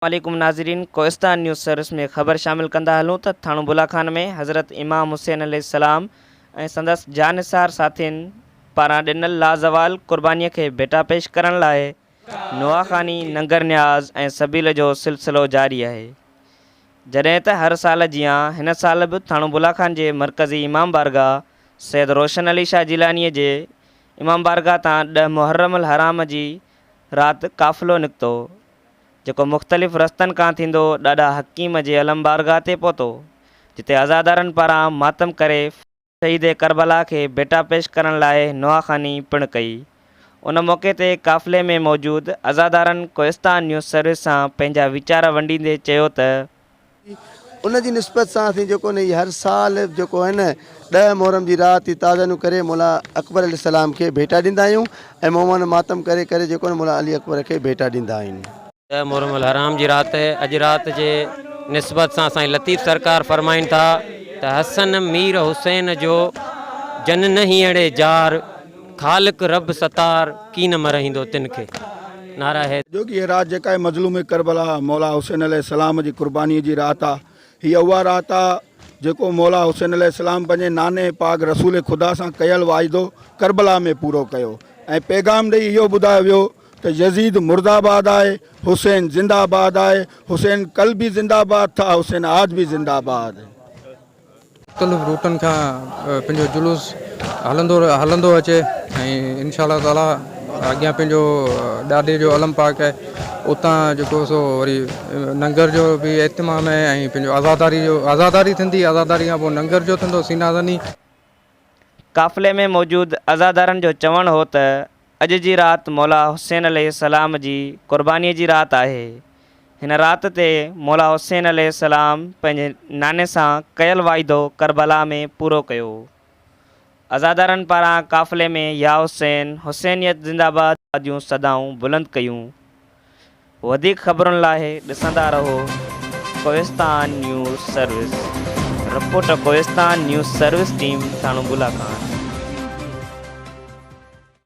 वालेकुम नाज़रीन, Kohistan news service में ख़बर शामिल कंदा हलूं त थाणो बुलाखान में हज़रत इमाम हुसैन अलैहिस्सलाम ऐं संदसि जानिसार साथियुनि पारां ॾिनल लाज़वाल क़ुर्बानीअ खे भेटा पेश करण लाइ नुआखानी नंगर न्याज़ ऐं सबील जो सिलसिलो जारी आहे। जॾहिं त हर साल जियां हिन साल बि थाणो बुलाखान जे मरकज़ी इमाम बारगाह सैयद रोशन अली शाह जिलानीअ जे इमाम बारगाह तां 10 मुहर्रम अल हराम जी राति काफ़िलो निकितो, जेको मुख़्तलिफ़ रस्तनि खां थींदो ॾाढा हकीम जे अलम बारगाह ते पहुतो, जिते अज़ादारनि पारां मातम करे शहीद करबला खे भेटा पेश करण लाइ नुआखानी पिणु कई। उन मौक़े ते काफ़िले में मौजूदु अज़ादारनि कोहिस्तान न्यूज़ सर्विस सां पंहिंजा वीचार वंडींदे चयो त उन जी निस्बत सां असीं जेको न हर साल जेको आहे न 10 मुहर्रम जी राति ताज़ानू करे मौला अकबर अलैहिस्सलाम खे भेटा ॾींदा आहियूं ऐं मोहम्मद मातम करे करे जेको न मौला अली अकबर खे भेटा ॾींदा आहियूं। 10 मुहर्रम अल हराम जी राति अॼु राति जे निस्बत सां साईं लतीफ़ सरकार फरमाइनि था त हसन मीर हुसैन जो जन न हीअड़े जार ख़ालिक रब सतार की न मरहींदो तिन खे। नारा है जो कि ये रात जेका है मजलूम करबला मौला हुसैन अलैहिस्सलाम जी कुर्बानी जी रात आहे। हीअ उहा रात आहे जेको मौला हुसैन अलैहिस्सलाम पंहिंजे नाने पाक रसूल खुदा सां कयल वाइदो करबला में पूरो कयो ऐं पैगाम ॾेई इहो ॿुधायो वियो त यज़ीद मुर्दाबाद आहे, हुसैन ज़िंदाबाद आहे, हुसैन कल भी ज़िंदाबाद था, हुसैन आज भी ज़िंदाबाद। मुख़्तलिफ़ रूटनि खां पंहिंजो जुलूस हलंदो अचे ऐं इंशाअल्लाह ताला अॻियां पंहिंजो ॾाॾे जो अलम पाक आहे उतां जेको सो वरी नंगर जो बि एहतमाम आहे ऐं पंहिंजो आज़ादारी थींदी, आज़ादारी खां पोइ नंगर जो थींदो सीनाज़नी। काफ़िले में मौजूदु अज़ादारनि जो चवणु हो त अॼु जी राति मौला हुसैन अलैहिस्सलाम जी क़ुर्बानीअ जी राति आहे। हिन राति ते मौला हुसैन अलैहिस्सलाम पंहिंजे नाने सां कयल वाइदो करबला में पूरो कयो। अज़ादारनि पारां काफ़िले में या हुसैन, हुसैनियत ज़िंदाबाद जूं सदाऊं बुलंद कयूं। वधीक ख़बरुनि लाइ ॾिसंदा रहो Kohistan news service. Reporter Kohistan news service team Thano बुलाखान।